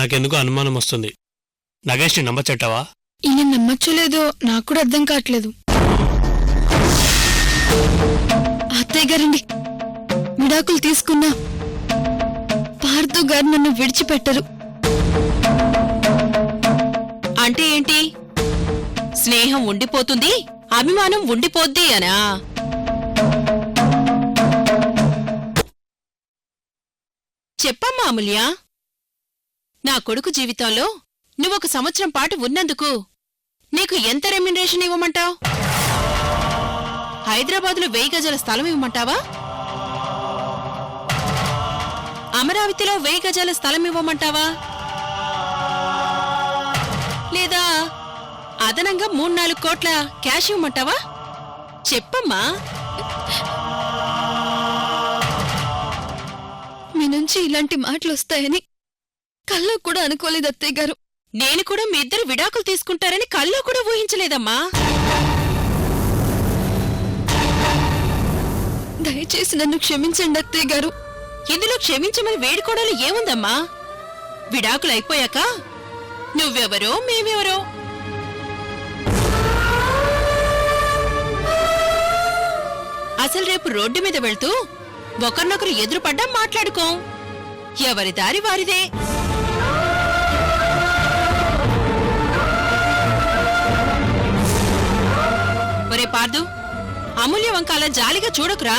నాకెందుకో అనుమానం వస్తుంది. నగేష్ని నమ్మచ్చటావా? ఈయన నమ్మచ్చో లేదో నాకు కూడా అర్థం కావట్లేదు. అత్తయ్య గారండి, విడాకులు తీసుకున్నా పార్థు గారు నన్ను విడిచిపెట్టరు. అంటే ఏంటి? స్నేహం ఉండిపోతుంది, అభిమానం ఉండిపోద్ది అనా? చెప్పమ్మా అమూల్య, నా కొడుకు జీవితంలో నువ్వొక సంవత్సరం పాటు ఉన్నందుకు నీకు ఎంత రెమ్యునరేషన్ ఇవ్వమంటావ్? హైదరాబాదులో 1000 గజాల స్థలం ఇవ్వమంటావా? అమరావతిలో 1000 గజాల స్థలం ఇవ్వమంటావా? లేదా అదనంగా 3-4 కోట్ల క్యాష్ ఇవ్వమంటావా? చెప్పమ్మా. మీ నుంచి ఇలాంటి మాటలు వస్తాయని కల్లో కూడా అనుకోలేదు అత్తయ్య గారు. నేను కూడా మీ ఇద్దరు విడాకులు తీసుకుంటారని కల్లో కూడా ఊహించలేదమ్మా. దయచేసి నన్ను క్షమించండి అత్తయ్య గారు. ఇందులో క్షమించమని వేడుకోవడాలు ఏముందమ్మా? విడాకులు అయిపోయాక నువ్వెవరో మేమెవరో. అసలు రేపు రోడ్డు మీద వెళ్తూ ఒకరినొకరు ఎదురుపడ్డా మాట్లాడుకోం. ఎవరి దారి వారిదే. ఒరే పార్దు, అమూల్య వంక అలా జాలిగా చూడకురా.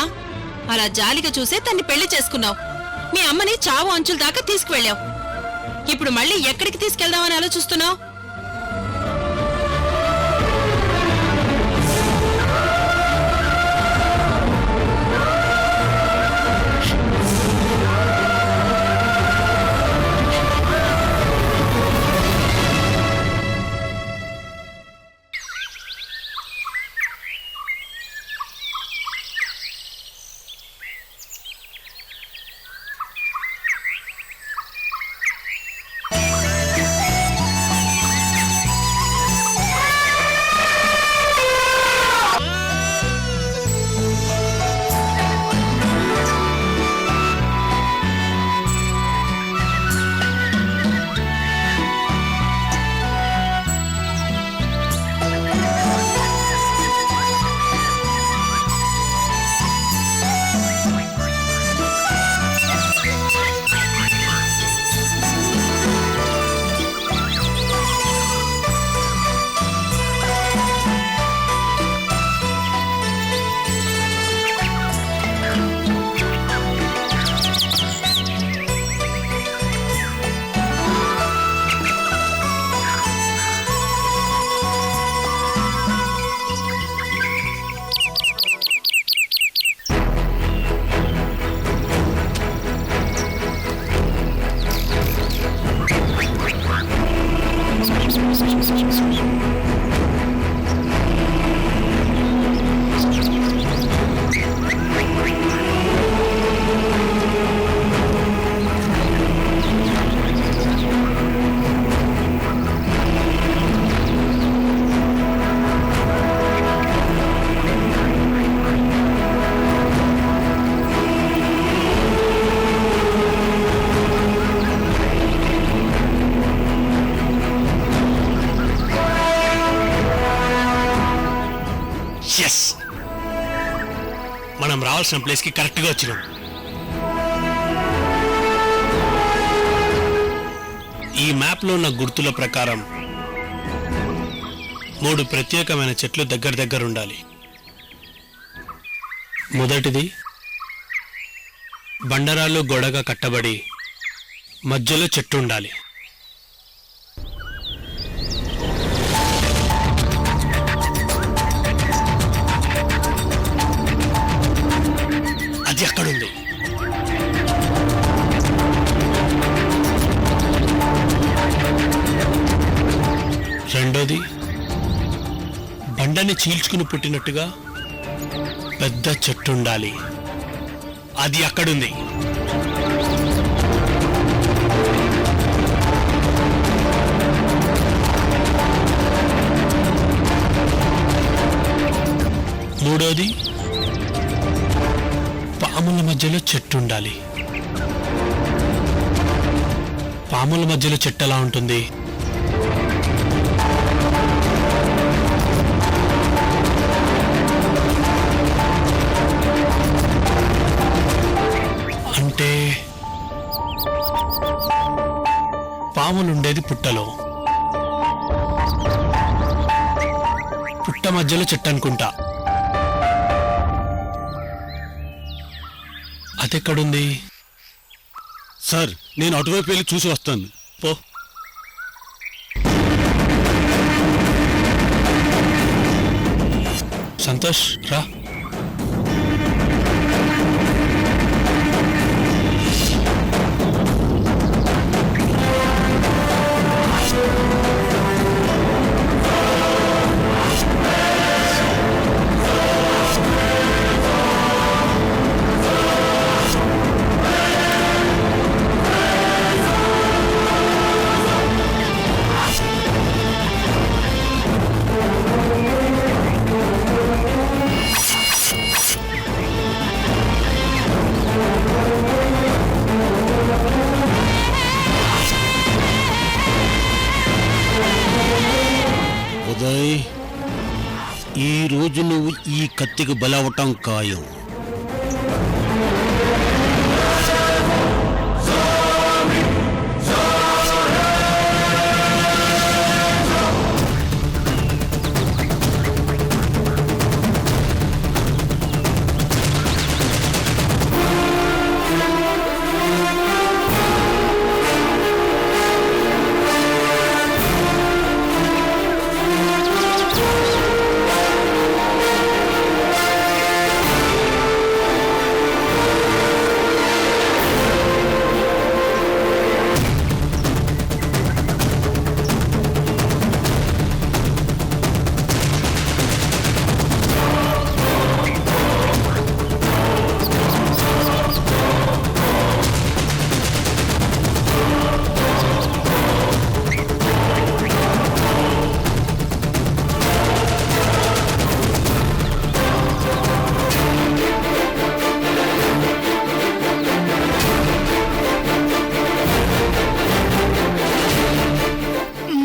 అలా జాలిగా చూసే తన్ని పెళ్లి చేసుకున్నావు. మీ అమ్మని చావు అంచుల దాకా తీసుకువెళ్ళావు. ఇప్పుడు మళ్ళీ ఎక్కడికి తీసుకెళ్దామని ఆలోచిస్తున్నావు? మనం రావాల్సిన ప్లేస్ కి కరెక్ట్ గా వచ్చినాం. ఈ మ్యాప్ లో ఉన్న గుర్తుల ప్రకారం 3 ప్రత్యేకమైన చెట్లు దగ్గర దగ్గర ఉండాలి. మొదటిది బండరాళ్ళు గోడగా కట్టబడి మధ్యలో చెట్టు ఉండాలి. అది అక్కడుంది. రెండోది బండని చీల్చుకుని పుట్టినట్టుగా పెద్ద చెట్టు ఉండాలి. అది అక్కడుంది. మూడోది పాముల మధ్యలో చెట్టు ఉండాలి. పాముల మధ్యలో చెట్టు ఎలా ఉంటుంది? అంటే పాములుండేది పుట్టలో, పుట్ట మధ్యలో చెట్టు అనుకుంటా. అదెక్కడుంది? సార్, నేను అటువైపు వెళ్ళి చూసి వస్తాను. పో. సంతోష్ రా. ఉదయ్, ఈ రోజు నువ్వు ఈ కత్తికి బలవటం ఖాయం.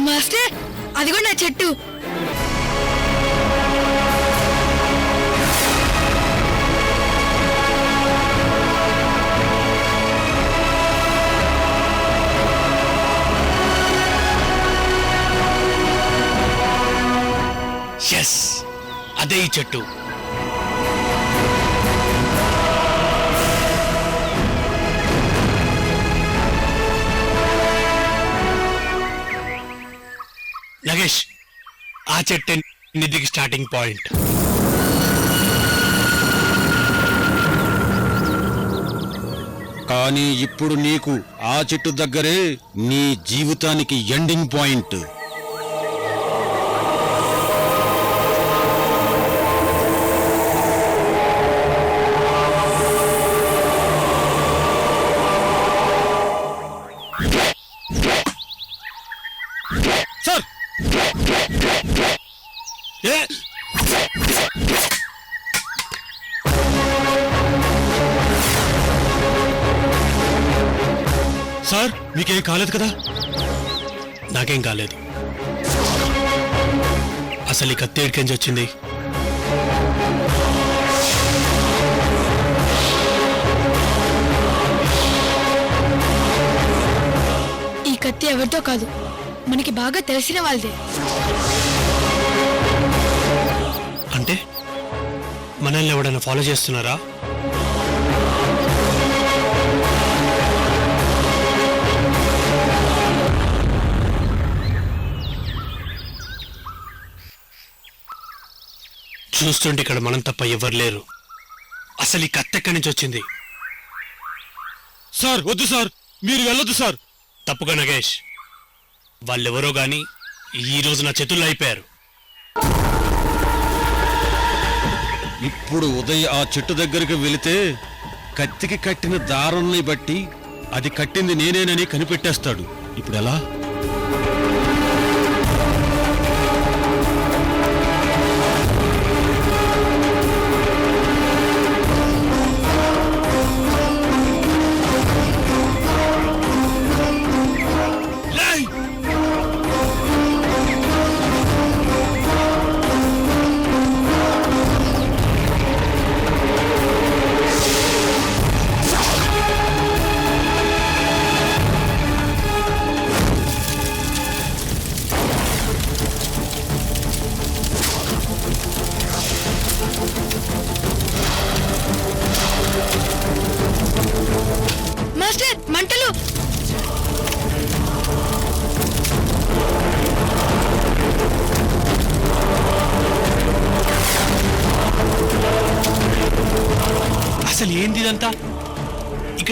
మాస్టర్, అదిగో నా చెట్టు. ఎస్, అదే ఈ చెట్టు. నగేష్, ఆ చెట్టే నిధికి స్టార్టింగ్ పాయింట్. కానీ ఇప్పుడు నీకు ఆ చెట్టు దగ్గరే నీ జీవితానికి ఎండింగ్ పాయింట్. సార్, ఏ సార్, మీకేం కాలేదు కదా? నాకేం కాలేదు. అసలు ఈ కత్తి ఎక్కడికి వచ్చింది? ఈ కత్తి ఎవరితో కాదు, మనకి బాగా తెలిసిన వాళ్ళదే. అంటే మనల్ని ఎవడన్నా ఫాలో చేస్తున్నారా? చూస్తుంటే ఇక్కడ మనం తప్ప ఎవరు లేరు. అసలు ఈ కత్తి ఎక్కడి నుంచి వచ్చింది? సార్, వద్దు సార్, మీరు వెళ్ళొద్దు సార్. తప్పుగా నగేష్, వాళ్ళెవరో గాని ఈ రోజు నా చేతుల్లో అయిపోయారు. ఇప్పుడు ఉదయ్ ఆ చెట్టు దగ్గరికి వెళితే కత్తికి కట్టిన దారాన్ని బట్టి అది కట్టింది నేనేనని కనిపెట్టేస్తాడు. ఇప్పుడు ఎలా?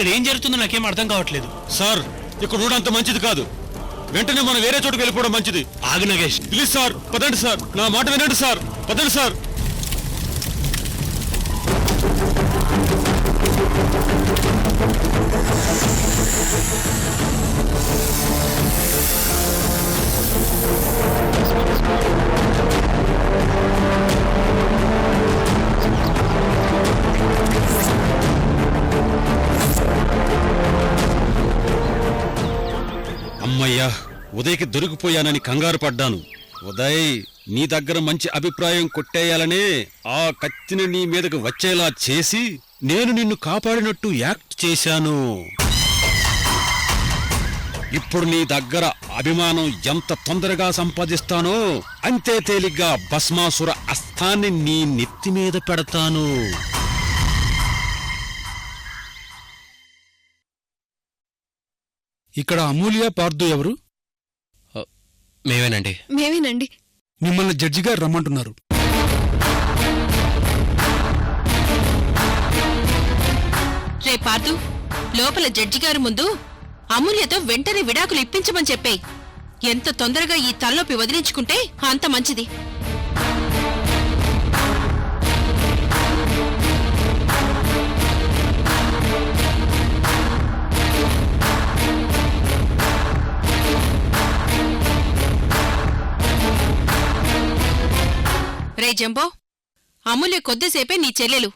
ఇక్కడ ఏం జరుగుతుందో నాకేం అర్థం కావట్లేదు. సార్ ఇక్కడ ఉండడంత మంచిది కాదు. వెంటనే మనం వేరే చోటుకు వెళ్ళిపోవడం మంచిది. ఆగు నగేష్. ప్లీజ్ సార్, పదండి సార్, నా మాట వినండి సార్, పదండి సార్. అమ్మయ్యా, ఉదయ్కి దొరికిపోయానని కంగారు పడ్డాను. ఉదయ్, నీ దగ్గర మంచి అభిప్రాయం కొట్టేయాలనే ఆ కత్తిని నీ మీదకు వచ్చేలా చేసి నేను నిన్ను కాపాడినట్టు యాక్ట్ చేశాను. ఇప్పుడు నీ దగ్గర అభిమానం ఎంత తొందరగా సంపాదిస్తానో అంతే తేలిగ్గా భస్మాసుర అస్త్రాన్ని నీ నెత్తి మీద పెడతాను. ఇక్కడ అమూల్య పార్దు ఎవరు? మేమేనండి. మేమేనండి. మిమ్మల్ని జడ్జి గారు రమ్మంటున్నారు. రే పార్దు, లోపల జడ్జి గారి ముందు అమూల్యతో వెంటనే విడాకులు ఇప్పించమని చెప్పే. ఎంత తొందరగా ఈ తలనొప్పి వదిలించుకుంటే అంత మంచిది. రే జంబో, అమూల్య కొద్దిసేపే నీ చెల్లెలు.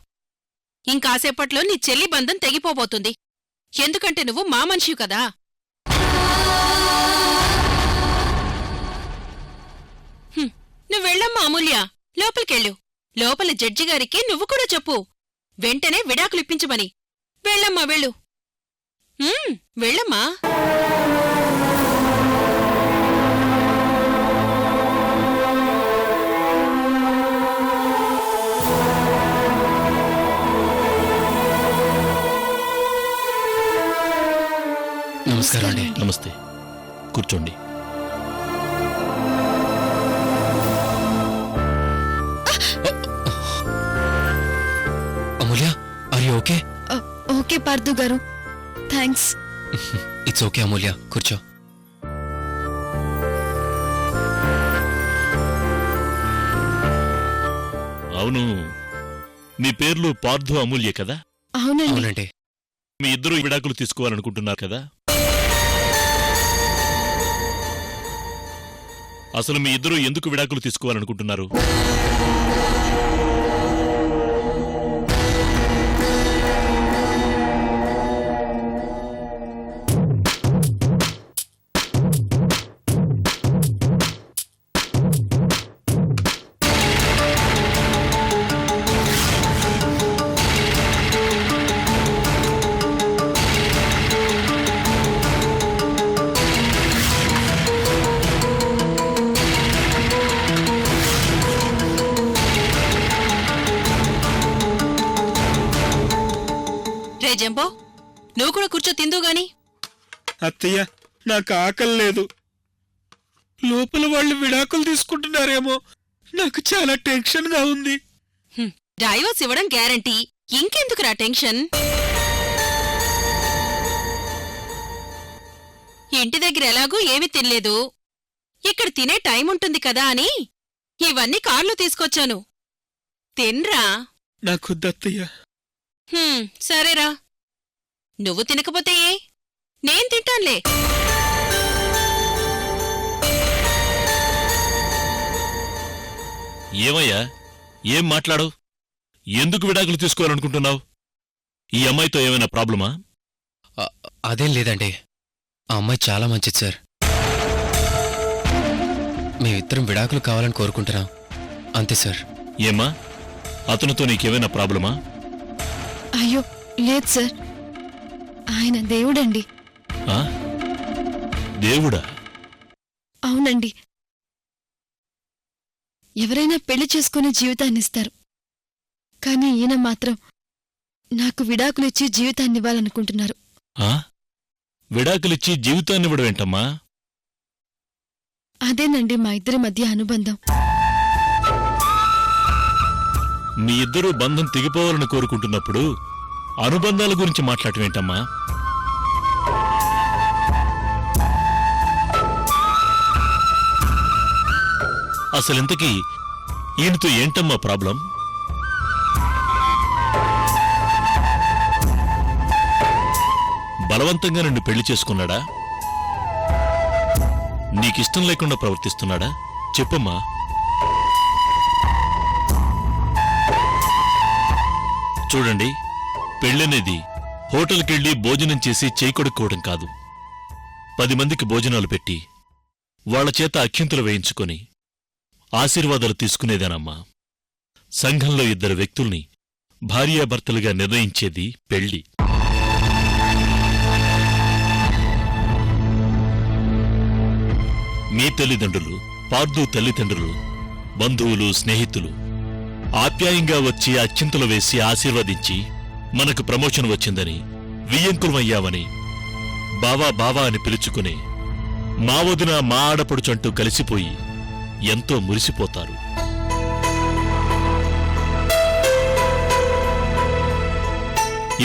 ఇంకాసేపట్లో నీ చెల్లి బంధం తెగిపోబోతుంది. ఎందుకంటే నువ్వు మా మనిషివి కదా. నువ్వెళ్ళమ్మా అమూల్య, లోపలికెళ్ళు. లోపల జడ్జి గారికి నువ్వు కూడా చెప్పు, వెంటనే విడాకులు ఇప్పించమని. వెళ్ళమ్మా, వెళ్ళు. వెళ్ళమ్మా. నమస్కారం అండి. నమస్తే, కూర్చోండి. Amulya, are you okay? Okay Parthu garu, thanks. It's okay అమూల్య, కూర్చో. అవును, మీ పేర్లు పార్థు అమూల్య కదా? అవునండి. అవునండి. మీ ఇద్దరు విడాకులు తీసుకోవాలనుకుంటున్నారు కదా? అసలు మీ ఇద్దరు ఎందుకు విడాకులు తీసుకోవాలనుకుంటున్నారు? రే జంబో, నువ్వు కూడా కూర్చో, తిందుగాని. అత్తయ్య, నాకు ఆకలి లేదు. లోపల వాళ్ళు విడాకులు తీసుకుంటున్నారేమో, నాకు చాలా టెన్షన్ గా ఉంది. డైవర్స్ ఇవ్వడం గ్యారంటీ, ఇంకెందుకురా టెన్షన్? ఇంటి దగ్గర ఎలాగూ ఏమీ తినలేదు, ఇక్కడ తినే టైం ఉంటుంది కదా అని ఇవన్నీ కార్లో తీసుకొచ్చాను. తిన్రా. నాకొద్దత్తయ్య. సరేరా, నువ్వు తినకపోతే ఏ, నేను తింటానులే. ఏమయ్యా, ఏం మాట్లాడు? ఎందుకు విడాకులు తీసుకోవాలనుకుంటున్నావు? ఈ అమ్మాయితో ఏమైనా ప్రాబ్లమా? అదేం లేదండి, ఆ అమ్మాయి చాలా మంచిది సార్. మేమిద్దరం విడాకులు కావాలని కోరుకుంటున్నాం, అంతే సార్. ఏమ్మా, అతనితో నీకేమైనా ప్రాబ్లమా? అయ్యో లేదు సార్, ఆయన దేవుడండి. ఆ? దేవుడా? అవునండి. ఎవరైనా పెళ్లి చేసుకునే జీవితాన్నిస్తారు, కానీ ఈయన మాత్రం నాకు విడాకులిచ్చి జీవితాన్నివ్వాలనుకుంటున్నారు. ఆ? విడాకులిచ్చి జీవితాన్నివ్వడమేంటమ్మా? అదేనండి మా ఇద్దరి మధ్య అనుబంధం. మీ ఇద్దరూ బంధం తెగిపోవాలని కోరుకుంటున్నప్పుడు అనుబంధాల గురించి మాట్లాడటం ఏంటమ్మా? అసలింతకీ ఈయనతో ఏంటమ్మా ప్రాబ్లం? బలవంతంగా నిన్ను పెళ్లి చేసుకున్నాడా? నీకిష్టం లేకుండా ప్రవర్తిస్తున్నాడా? చెప్పమ్మా. చూడండి, పెళ్ళనేది హోటల్కెళ్ళి భోజనం చేసి చేయి కొడుక్కోవడం కాదు. 10 మందికి భోజనాలు పెట్టి వాళ్ల చేత అక్షింతలు వేయించుకొని ఆశీర్వాదాలు తీసుకునేదేనమ్మా. సంఘంలో 2 వ్యక్తుల్ని భార్యాభర్తలుగా నిర్ణయించేది పెళ్లి. మీ తల్లిదండ్రులు, పార్దు తల్లిదండ్రులు, బంధువులు, స్నేహితులు ఆప్యాయంగా వచ్చి అక్షింతలు వేసి ఆశీర్వదించి మనకు ప్రమోషన్ వచ్చిందని, వియ్యంకులమయ్యావని బావా బావా అని పిలుచుకుని మా వదిన మా ఆడపడుచంటూ కలిసిపోయి ఎంతో మురిసిపోతారు.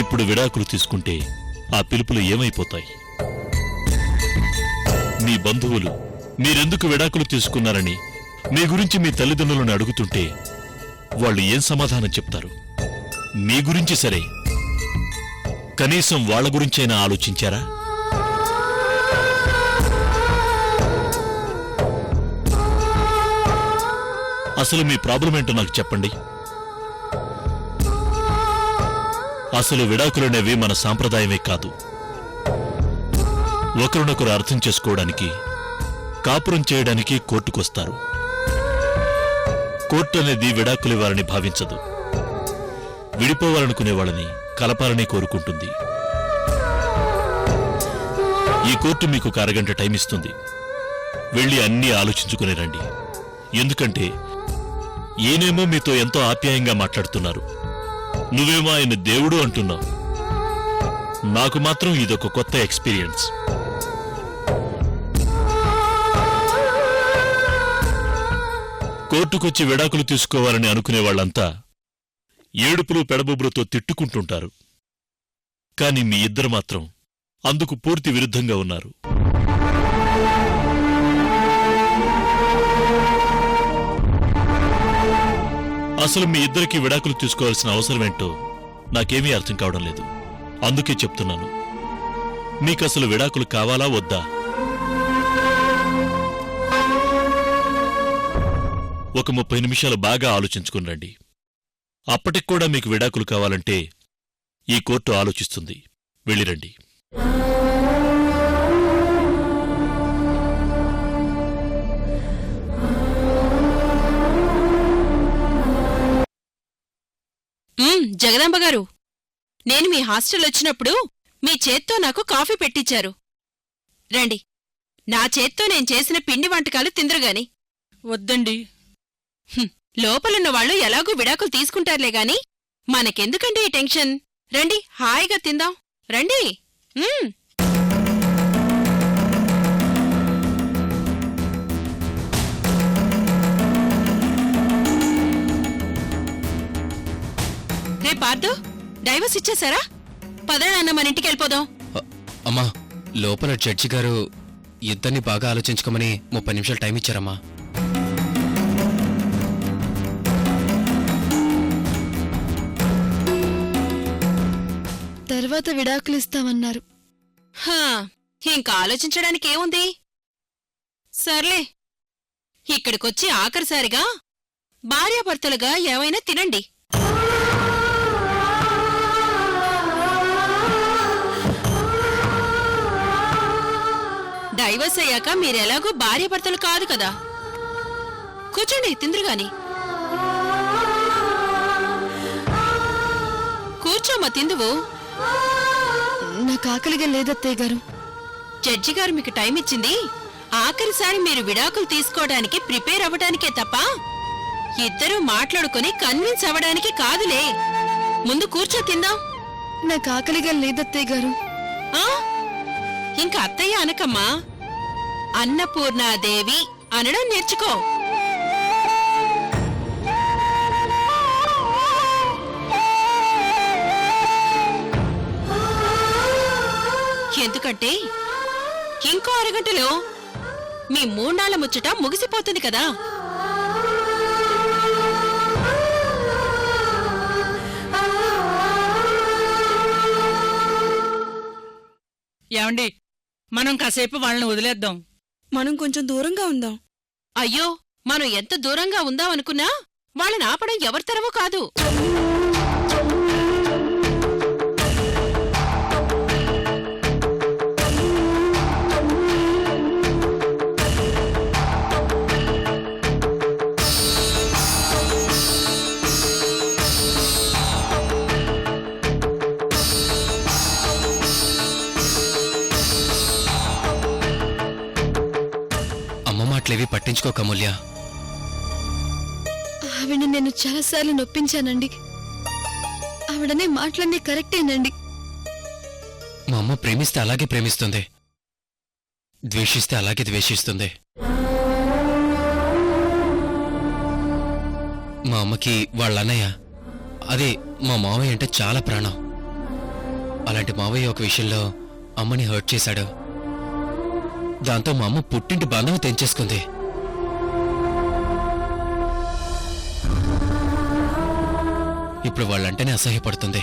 ఇప్పుడు విడాకులు తీసుకుంటే ఆ పిలుపులు ఏమైపోతాయి? మీ బంధువులు మీరెందుకు విడాకులు తీసుకున్నారని మీ గురించి మీ తల్లిదండ్రులను అడుగుతుంటే వాళ్ళు ఏం సమాధానం చెప్తారు? మీ గురించి సరే, కనీసం వాళ్ళ గురించైనా ఆలోచించారా? అసలు మీ ప్రాబ్లం ఏంటో నాకు చెప్పండి. అసలు విడాకులనేవి మన సాంప్రదాయమే కాదు. ఒకరినొకరు అర్థం చేసుకోవడానికి, కాపురం చేయడానికి కోర్టుకొస్తారు. కోర్టు అనేది విడాకులివ్వాలని భావించదు. విడిపోవాలనుకునే వాళ్ళని కలపాలని కోరుకుంటుంది. ఈ కోర్టు మీకు ఒక అరగంట టైం ఇస్తుంది. వెళ్ళి అన్నీ ఆలోచించుకుని రండి. ఎందుకంటే ఈయనేమో మీతో ఎంతో ఆప్యాయంగా మాట్లాడుతున్నారు, నువ్వేమో ఆయన దేవుడు అంటున్నావు. నాకు మాత్రం ఇదొక కొత్త ఎక్స్పీరియన్స్. కోర్టుకొచ్చి విడాకులు తీసుకోవాలని అనుకునే వాళ్ళంతా ఏడుపులు పెడబొబ్బులతో తిట్టుకుంటుంటారు. కాని మీ ఇద్దరు మాత్రం అందుకు పూర్తి విరుద్ధంగా ఉన్నారు. అసలు మీ ఇద్దరికి విడాకులు తీసుకోవాల్సిన అవసరమేంటో నాకేమీ అర్థం కావడం లేదు. అందుకే చెప్తున్నాను, మీకసలు విడాకులు కావాలా వద్దా? ఒక 30 నిమిషాలు బాగా ఆలోచించుకుని రండి. అప్పటిక్కూడా మీకు విడాకులు కావాలంటే ఈ కోర్టు ఆలోచిస్తుంది. వెళ్ళిరండి. జగదాంబ గారు, నేను మీ హాస్టల్ వచ్చినప్పుడు మీ చేత్తో నాకు కాఫీ పెట్టించారు. రండి, నా చేత్తో నేను చేసిన పిండి వంటకాలు తిందరుగాని. వద్దండి. లోపలున్న వాళ్ళు ఎలాగూ విడాకులు తీసుకుంటారులే గాని మనకెందుకండి ఈ టెన్షన్? రండి, హాయిగా తిందాం. రండి. రే పార్దు, డైవర్స్ ఇచ్చేశారా? పదనాన్న మన ఇంటికి వెళ్ళిపోదాం. అమ్మా, లోపల జడ్జి గారు ఇద్దరిని బాగా ఆలోచించుకోమని 30 నిమిషాలు టైం ఇచ్చారమ్మా. తర్వాత విడాకులు ఇస్తామన్నారు. ఇంకా ఆలోచించడానికి ఏముంది? సర్లే, ఇక్కడికొచ్చి ఆఖరిసారిగా భార్యాభర్తలుగా ఏమైనా తినండి. డైవర్స్ అయ్యాక మీరెలాగూ భార్యాభర్తలు కాదు కదా. కూర్చోండి, తిందురుగాని. కూర్చోమ్మా, తిందువు. నాకు ఆకలిగా లేదత్తయ్య గారు. జడ్జి గారు మీకు టైం ఇచ్చింది ఆఖరిసారి మీరు విడాకులు తీసుకోవడానికి ప్రిపేర్ అవ్వడానికే తప్ప ఇద్దరూ మాట్లాడుకుని కన్విన్స్ అవ్వడానికి కాదులే. ముందు కూర్చో, తిందాం. నాకు ఆకలిగా లేదత్తయ్య గారు. ఇంకా అత్తయ్య అనకమ్మా, అన్నపూర్ణాదేవి అనడం నేర్చుకో. ఎందుకంటే ఇంకో అరగంటలో మీ మూడాళ్ల ముచ్చట ముగిసిపోతుంది కదా. ఏమండి, మనం కాసేపు వాళ్ళని వదిలేద్దాం. మనం కొంచెం దూరంగా ఉందాం. అయ్యో, మనం ఎంత దూరంగా ఉందామనుకున్నా వాళ్ళని ఆపడం ఎవరితరమూ కాదు. అమ్మ మాటలేవి పట్టించుకోక అమూల్య. ఆవిడ నేను చాలాసార్లు నొప్పించానండి. ఆవిడనే మాటలన్నీ కరెక్టేనండి. మా అమ్మ ప్రేమిస్తే అలాగే ప్రేమిస్తుంది, ద్వేషిస్తే అలాగే ద్వేషిస్తుంది. మా అమ్మకి వాళ్ళ అన్నయ్య, అదే మా మావయ్య అంటే చాలా ప్రాణం. అలాంటి మావయ్య ఒక విషయంలో అమ్మని హర్ట్ చేశాడు. దాంతో మా అమ్మ పుట్టింటి బంధం తెంచేసుకుంది. ఇప్పుడు వాళ్ళంటేనే అసహ్యపడుతుంది.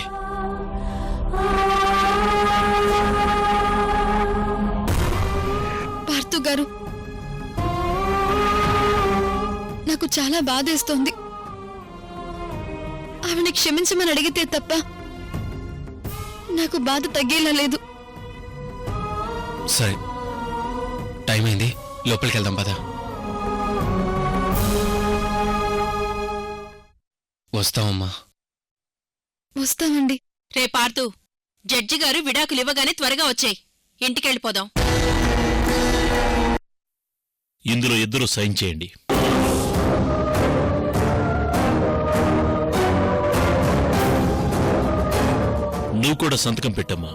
పార్థు గారు, నాకు చాలా బాధేస్తోంది. ఆవిడని క్షమించమని అడిగితే తప్ప నాకు బాధ తగ్గేలా లేదు. సరే, టైం అయింది, లోపలికి వెళ్దాం పద. వస్తామమ్మా. వస్తామండి. రే పార్థు, జడ్జి గారు విడాకులివ్వగానే త్వరగా వచ్చేయ్, ఇంటికెళ్ళిపోదాం. ఇందులో ఇద్దరూ సైన్ చేయండి. నువ్వు కూడా సంతకం పెట్టమ్మా.